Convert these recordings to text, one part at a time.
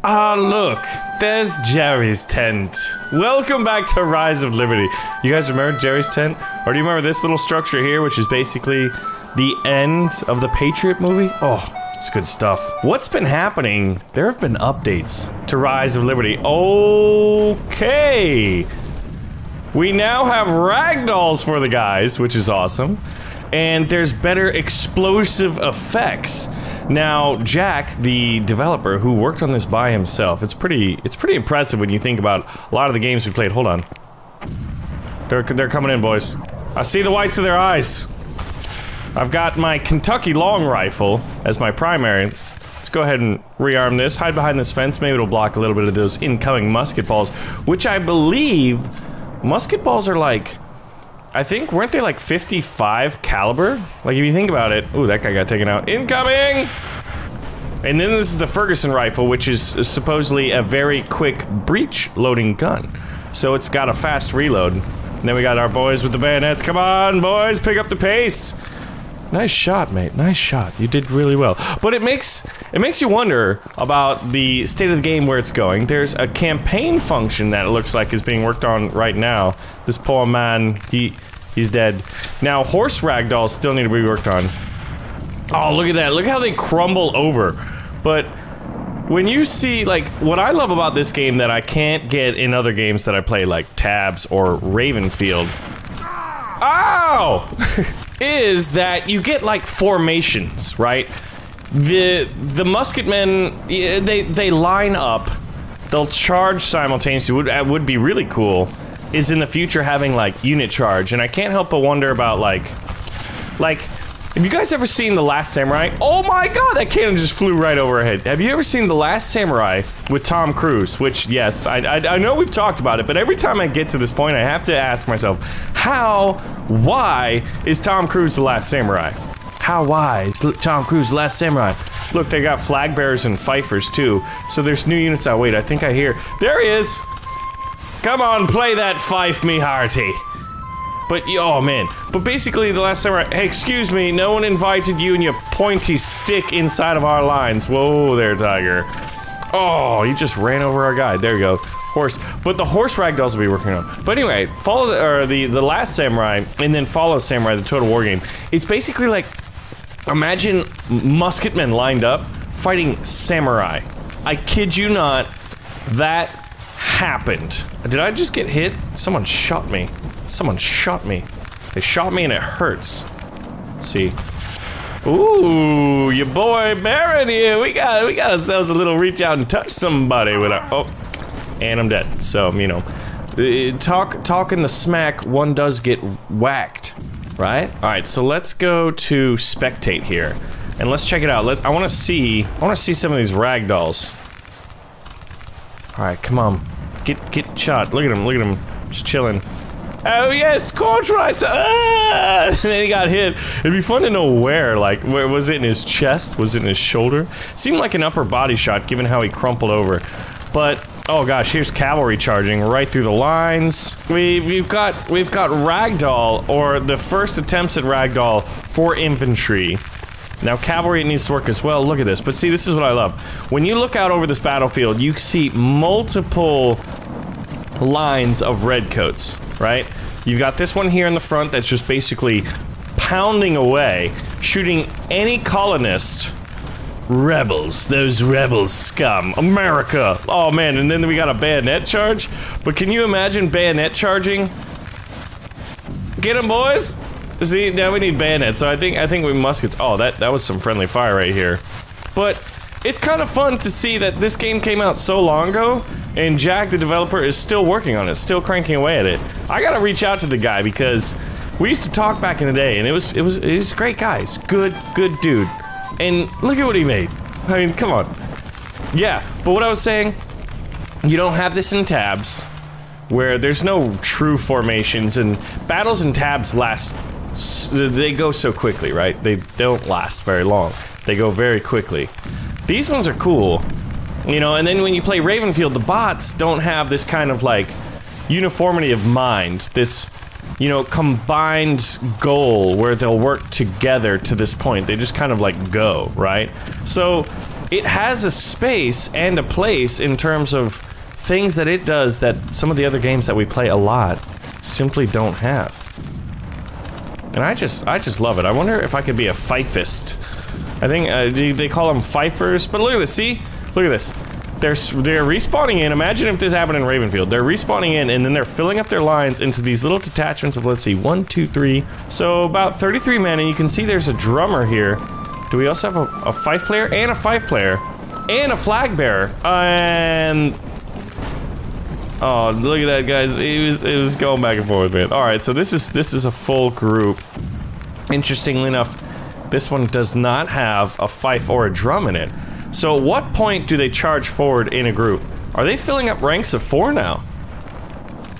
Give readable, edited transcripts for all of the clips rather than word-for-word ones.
Ah, look, there's Jerry's tent. Welcome back to Rise of Liberty. You guys remember Jerry's tent? Or do you remember this little structure here, which is basically the end of the Patriot movie? Oh, it's good stuff. What's been happening? There have been updates to Rise of Liberty. Okay. We now have Ragdolls for the guys, which is awesome. And there's better explosive effects. Now, Jack, the developer who worked on this by himself, it's pretty impressive when you think about a lot of the games we played. Hold on. They're coming in, boys. I see the whites of their eyes. I've got my Kentucky long rifle as my primary. Let's go ahead and rearm this. Hide behind this fence. Maybe it'll block a little bit of those incoming musket balls, which I believe musket balls are like, I think, weren't they like 55 caliber? Like, if you think about it. Ooh, that guy got taken out. Incoming! And then this is the Ferguson rifle, which is supposedly a very quick breech loading gun. So it's got a fast reload. And then we got our boys with the bayonets. Come on, boys, pick up the pace. Nice shot, mate. Nice shot. You did really well. But it makes you wonder about the state of the game, where it's going. There's a campaign function that it looks like is being worked on right now. This poor man, he's dead. Now, horse ragdolls still need to be worked on. Oh, look at that. Look how they crumble over. But when you see, like, what I love about this game that I can't get in other games that I play, like Tabs or Ravenfield. Ow! Is that you get like formations, right? The musketmen, they line up, they'll charge simultaneously. Would be really cool is in the future having like unit charge, and I can't help but wonder about like have you guys ever seen The Last Samurai? Oh my god, that cannon just flew right over our head. Have you ever seen The Last Samurai with Tom Cruise? Which, yes, I know we've talked about it, but every time I get to this point, I have to ask myself, why is Tom Cruise The Last Samurai? Why is Tom Cruise The Last Samurai? Look, they got flag bearers and fifers, too. So there's new units out. Wait, I think I hear. There he is! Come on, play that fife, me hearty. But, oh man, but basically The Last Samurai, hey, excuse me, no one invited you and your pointy stick inside of our lines. Whoa there, Tiger. Oh, you just ran over our guy. There you go. Horse. But the horse ragdolls will be working on. But anyway, follow the Last Samurai, and then follow Samurai, the Total War game. It's basically like, imagine musketmen lined up, fighting samurai. I kid you not, that happened. Did I just get hit? Someone shot me. Someone shot me. They shot me and it hurts. Let's see. Ooh, your boy Baron here. We got ourselves a little reach out and touch somebody with our. Oh, and I'm dead. So you know, talking the smack, one does get whacked, right? All right, so let's go to spectate here, and let's check it out. I want to see some of these ragdolls. All right, come on, get shot. Look at him, just chilling. Oh yes, Cortrites! Ah! And then he got hit. It'd be fun to know where, like, where was it in his chest? Was it in his shoulder? It seemed like an upper body shot, given how he crumpled over. But, oh gosh, here's cavalry charging right through the lines. We've got Ragdoll, or the first attempts at Ragdoll for infantry. Now cavalry, it needs to work as well. Look at this. But see, this is what I love. When you look out over this battlefield, you see multiple lines of redcoats, right? You've got this one here in the front that's just basically pounding away, shooting any colonist. Rebels, those rebel scum. America! Oh man, and then we got a bayonet charge? But can you imagine bayonet charging? Get them, boys! See, now we need bayonets, so I think we muskets. Oh, that was some friendly fire right here. But it's kind of fun to see that this game came out so long ago, and Jack, the developer, is still working on it, still cranking away at it. I gotta reach out to the guy because we used to talk back in the day, and it was a great guy. He's good dude. And look at what he made. I mean, come on. Yeah, but what I was saying, you don't have this in Tabs, where there's no true formations, and battles in Tabs last, they go so quickly, right? They don't last very long. They go very quickly. These ones are cool, you know, and then when you play Ravenfield, the bots don't have this kind of, like, uniformity of mind, this, you know, combined goal where they'll work together to this point. They just kind of, like, go, right? So, it has a space and a place in terms of things that it does that some of the other games that we play a lot simply don't have. And I just love it. I wonder if I could be a fifist. I think they call them fifers, but look at this, see? Look at this. They're respawning in. Imagine if this happened in Ravenfield. They're respawning in, and then they're filling up their lines into these little detachments of, let's see, 1, 2, 3. So about 33 men, and you can see there's a drummer here. Do we also have a fife player and a fife player and a flag bearer? And oh, look at that, guys! It was going back and forth, man. All right, so this is a full group. Interestingly enough, this one does not have a fife or a drum in it. So at what point do they charge forward in a group? Are they filling up ranks of 4 now?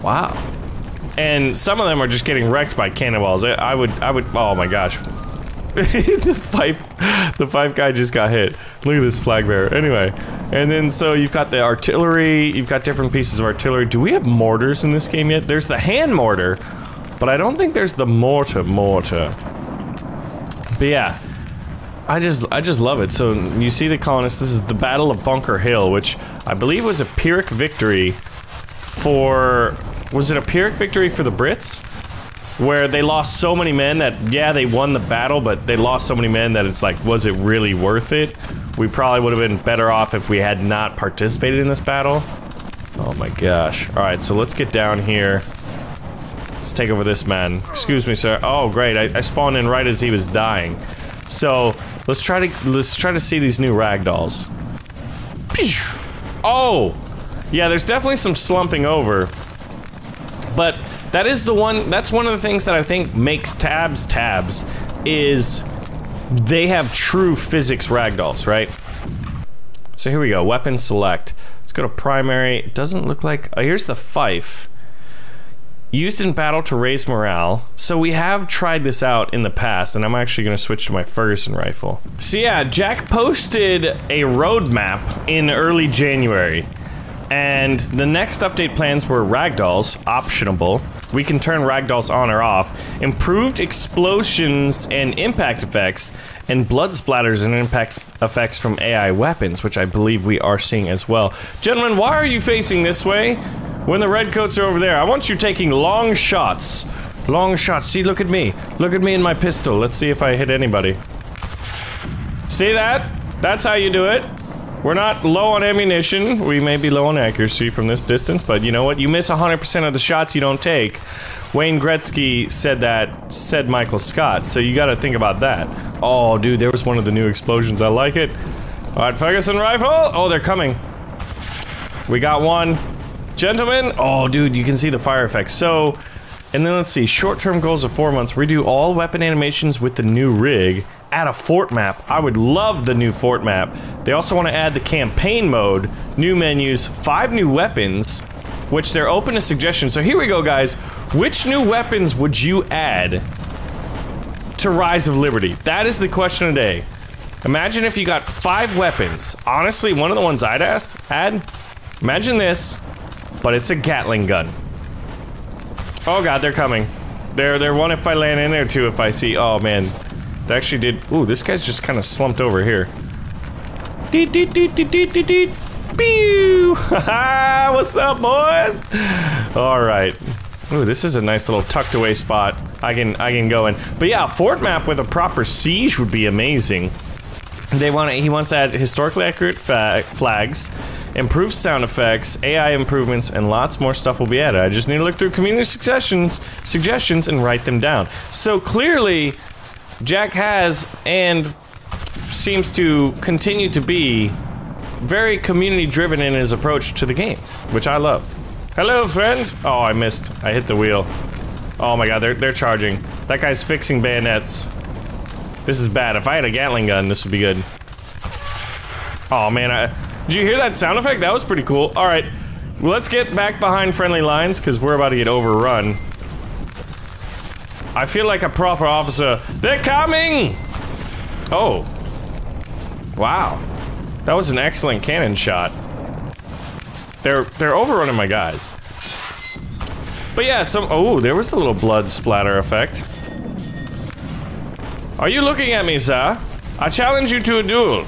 Wow. And some of them are just getting wrecked by cannonballs. I would, oh my gosh. the fife guy just got hit. Look at this flag bearer. Anyway, and then so you've got the artillery, you've got different pieces of artillery. Do we have mortars in this game yet? There's the hand mortar, but I don't think there's the mortar. But yeah. I just love it. So you see the colonists. This is the Battle of Bunker Hill, which I believe was a Pyrrhic victory for... Was it a Pyrrhic victory for the Brits? Where they lost so many men that, yeah, they won the battle, but they lost so many men that it's like, was it really worth it? We probably would have been better off if we had not participated in this battle. Oh my gosh. Alright, so let's get down here. Let's take over this man. Excuse me, sir. Oh, great. I spawned in right as he was dying. So... Let's try to see these new Ragdolls. Oh! Yeah, there's definitely some slumping over. But that is the one, that's one of the things that I think makes tabs, is they have true physics Ragdolls, right? So here we go, weapon select. Let's go to primary. It doesn't look like, oh, here's the fife. Used in battle to raise morale. So we have tried this out in the past, and I'm actually going to switch to my Ferguson rifle. So yeah, Jack posted a roadmap in early January, and the next update plans were Ragdolls, optionable. We can turn Ragdolls on or off. Improved explosions and impact effects, and blood splatters and impact effects from AI weapons, which I believe we are seeing as well. Gentlemen, why are you facing this way? When the redcoats are over there, I want you taking long shots. Long shots. See, look at me. Look at me and my pistol. Let's see if I hit anybody. See that? That's how you do it. We're not low on ammunition. We may be low on accuracy from this distance, but you know what? You miss 100% of the shots you don't take. Wayne Gretzky said that, said Michael Scott, so you gotta think about that. Oh, dude, there was one of the new explosions. I like it. Alright, Ferguson rifle. Oh, they're coming. We got one. Gentlemen, oh dude, you can see the fire effects. So, and then let's see, short-term goals of 4 months, redo all weapon animations with the new rig, add a fort map. I would love the new fort map. They also want to add the campaign mode, new menus, 5 new weapons, which they're open to suggestions. So here we go, guys. Which new weapons would you add to Rise of Liberty? That is the question of the day. Imagine if you got 5 weapons. Honestly, one of the ones I'd add, imagine this. But it's a Gatling gun. Oh god, they're coming. They're one if I land in there, two if I see. Oh man, they actually did. Ooh, this guy's just kind of slumped over here. Deet deet deet deet deet deet deet. Pew! Haha! What's up, boys? All right. Ooh, this is a nice little tucked away spot. I can go in. But yeah, a fort map with a proper siege would be amazing. He wants to add historically accurate flags. Improved sound effects, AI improvements, and lots more stuff will be added. I just need to look through community suggestions and write them down. So clearly, Jack has and seems to continue to be very community-driven in his approach to the game, which I love. Hello, friend. Oh, I missed. I hit the wheel. Oh my god, they're charging. That guy's fixing bayonets. This is bad. If I had a Gatling gun, this would be good. Oh man, did you hear that sound effect? That was pretty cool. Alright, let's get back behind friendly lines, because we're about to get overrun. I feel like a proper officer. They're coming! Oh. Wow. That was an excellent cannon shot. They're overrunning my guys. But yeah, oh, there was the little blood splatter effect. Are you looking at me, sir? I challenge you to a duel.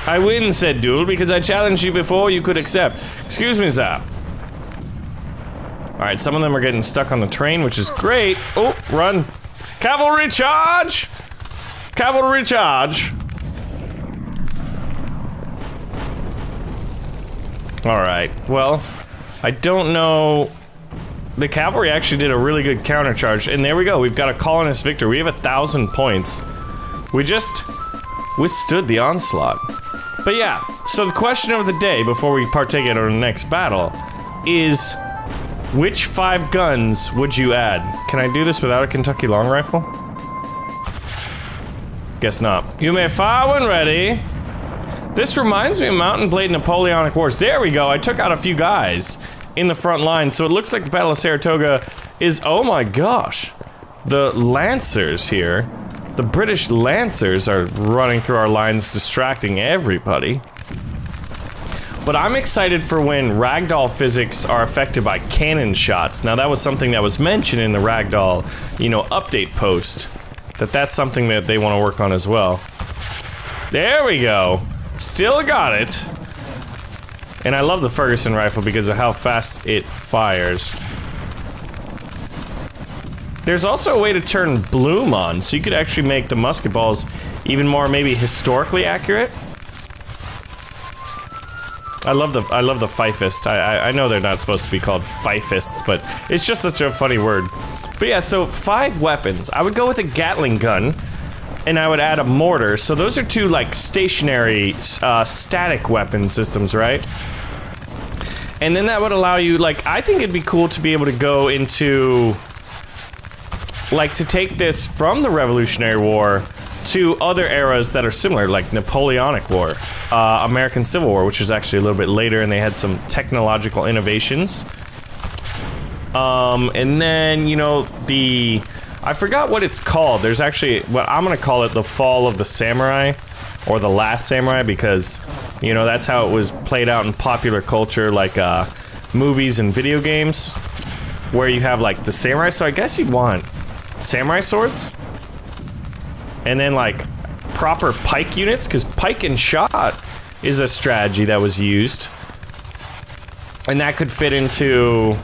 I win, said Duel, because I challenged you before you could accept. Excuse me, sir. Alright, some of them are getting stuck on the train, which is great. Oh, run. Cavalry charge! Cavalry charge! Alright, well, I don't know... The cavalry actually did a really good countercharge, and there we go, we've got a colonist victor. We have 1,000 points. We just withstood the onslaught. But yeah, so the question of the day, before we partake in our next battle, is... which 5 guns would you add? Can I do this without a Kentucky long rifle? Guess not. You may fire when ready. This reminds me of Mountain Blade Napoleonic Wars. There we go, I took out a few guys in the front line, so it looks like the Battle of Saratoga is, oh my gosh. The Lancers here, the British Lancers are running through our lines, distracting everybody. But I'm excited for when ragdoll physics are affected by cannon shots. Now that was something that was mentioned in the ragdoll, you know, update post. That's something that they want to work on as well. There we go. Still got it. And I love the Ferguson rifle because of how fast it fires. There's also a way to turn bloom on, so you could actually make the musket balls even more maybe historically accurate. I love the fifist. I know they're not supposed to be called fifists, but it's just such a funny word. But yeah, so 5 weapons. I would go with a Gatling gun, and I would add a mortar. So those are 2 like stationary, static weapon systems, right? And then that would allow you, like, I think it'd be cool to be able to go into, like, to take this from the Revolutionary War to other eras that are similar, like Napoleonic War, American Civil War, which was actually a little bit later, and they had some technological innovations. And then, you know, I forgot what it's called. There's actually, well, I'm gonna call it the Fall of the Samurai, or the Last Samurai, because, you know, that's how it was played out in popular culture, like, movies and video games, where you have, like, the samurai, so I guess you'd want samurai swords? And then, like, proper pike units, because pike and shot is a strategy that was used. And that could fit into,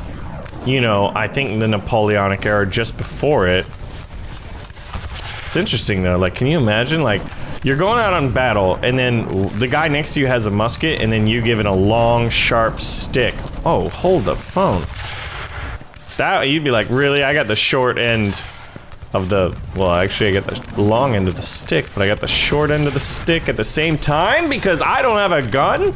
you know, I think the Napoleonic era just before it. It's interesting, though. Like, can you imagine, like, you're going out on battle, and then the guy next to you has a musket, and then you give it a long, sharp stick. Oh, hold the phone. That, you'd be like, really? I got the short end of the, well, actually I got the long end of the stick, but I got the short end of the stick at the same time because I don't have a gun?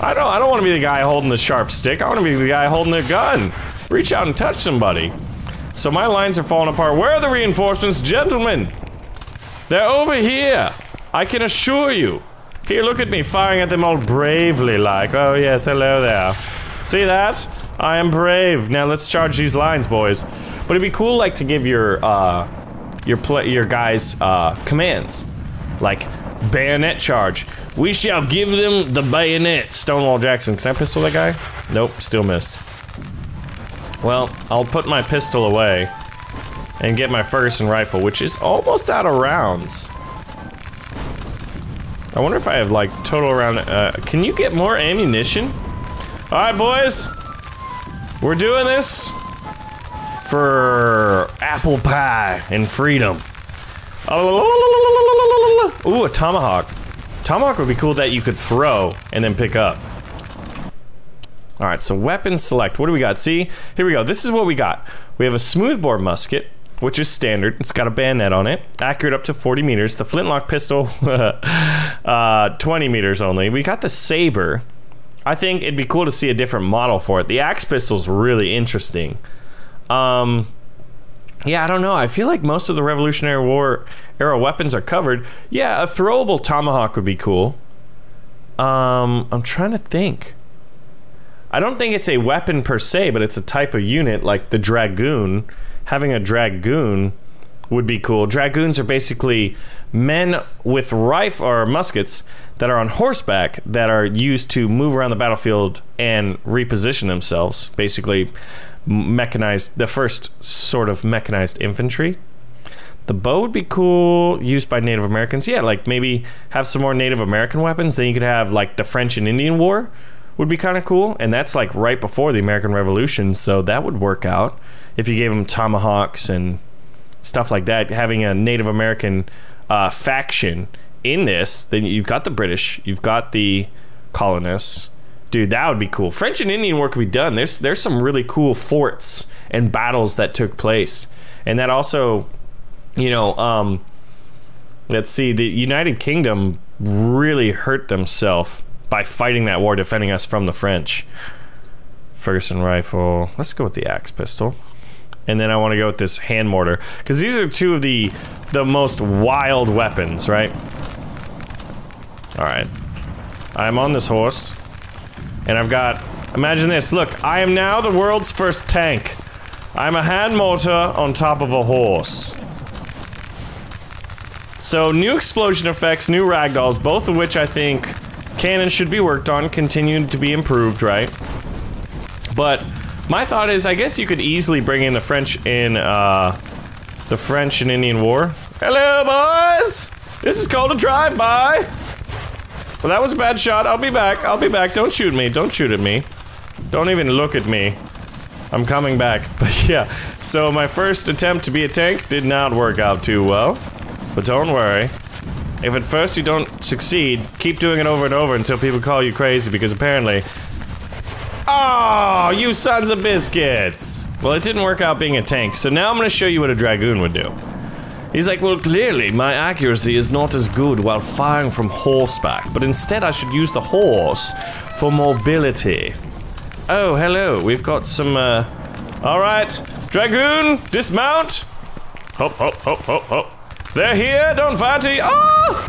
I don't want to be the guy holding the sharp stick. I want to be the guy holding the gun. Reach out and touch somebody. So my lines are falling apart. Where are the reinforcements, gentlemen? They're over here. I can assure you. Here, look at me firing at them all bravely like, oh yes, hello there. See that? I am brave. Now let's charge these lines, boys. But it'd be cool, like, to give your guys, commands. Like, bayonet charge. We shall give them the bayonet. Stonewall Jackson. Can I pistol that guy? Nope, still missed. Well, I'll put my pistol away and get my Ferguson rifle, which is almost out of rounds. I wonder if I have, like, total round, can you get more ammunition? Alright, boys. We're doing this for apple pie and freedom. Ooh, a tomahawk. Tomahawk would be cool that you could throw and then pick up. Alright, so weapon select. What do we got? See? Here we go. This is what we got. We have a smoothbore musket, which is standard. It's got a bayonet on it. Accurate up to 40 meters. The flintlock pistol, 20 meters only. We got the saber. I think it'd be cool to see a different model for it. The axe pistol's really interesting. Yeah, I don't know. I feel like most of the Revolutionary War era weapons are covered. Yeah, a throwable tomahawk would be cool. I'm trying to think. I don't think it's a weapon per se, but it's a type of unit, like the dragoon. Having a dragoon would be cool. Dragoons are basically men with rifle or muskets that are on horseback that are used to move around the battlefield and reposition themselves. Basically, mechanized, the first sort of mechanized infantry. The bow would be cool, used by Native Americans. Yeah, like maybe have some more Native American weapons. Then you could have like the French and Indian War would be kind of cool. And that's like right before the American Revolution, so that would work out. If you gave them tomahawks and stuff like that, having a Native American faction in this, then you've got the British, you've got the colonists. Dude, that would be cool. French and Indian War could be done. There's some really cool forts and battles that took place. And that also, you know, let's see, the United Kingdom really hurt themselves by fighting that war, defending us from the French. Ferguson rifle. Let's go with the axe pistol. And then I want to go with this hand mortar, because these are two of the most wild weapons, right? Alright. I'm on this horse. And I've got... Imagine this. Look, I am now the world's first tank. I'm a hand mortar on top of a horse. So, new explosion effects, new ragdolls, both of which I think canon should be worked on, continue to be improved, right? But my thought is, I guess you could easily bring in the French and Indian War. Hello, boys! This is called a drive-by. Well, that was a bad shot. I'll be back. I'll be back. Don't shoot me. Don't shoot at me. Don't even look at me. I'm coming back. But yeah, so my first attempt to be a tank did not work out too well. But don't worry. If at first you don't succeed, keep doing it over and over until people call you crazy, because apparently... Oh, you sons of biscuits! Well, it didn't work out being a tank, so now I'm gonna show you what a dragoon would do. He's like, well, clearly my accuracy is not as good while firing from horseback, but instead I should use the horse for mobility. Oh, hello, we've got some, alright, dragoon, dismount! Hop, hop, hop, hop, hop. They're here, don't fire to you. Oh!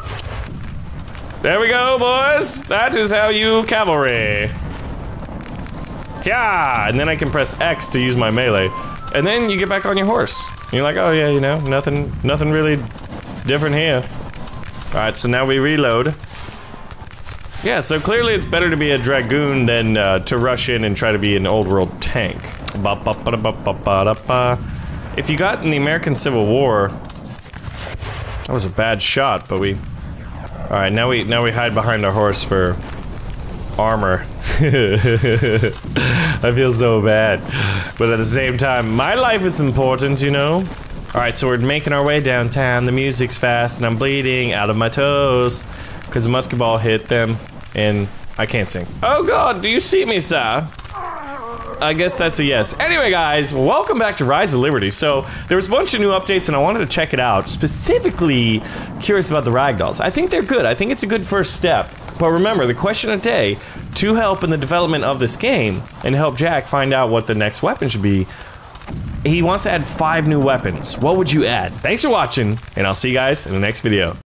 There we go, boys. That is how you cavalry. Yeah, and then I can press X to use my melee. And then you get back on your horse. And you're like, oh yeah, you know, nothing really different here. Alright, so now we reload. Yeah, so clearly it's better to be a dragoon than to rush in and try to be an old world tank. If you got in the American Civil War, that was a bad shot, but we... Alright, now we hide behind our horse for armor. I feel so bad. But at the same time, my life is important, you know? Alright, so we're making our way downtown, the music's fast, and I'm bleeding out of my toes. Because a musket ball hit them, and I can't sing. Oh god, do you see me, sir? I guess that's a yes. Anyway, guys, welcome back to Rise of Liberty. So, there was a bunch of new updates, and I wanted to check it out. Specifically, curious about the Ragdolls. I think they're good. I think it's a good first step. But remember, the question of the day, to help in the development of this game, and help Jack find out what the next weapon should be, he wants to add 5 new weapons. What would you add? Thanks for watching, and I'll see you guys in the next video.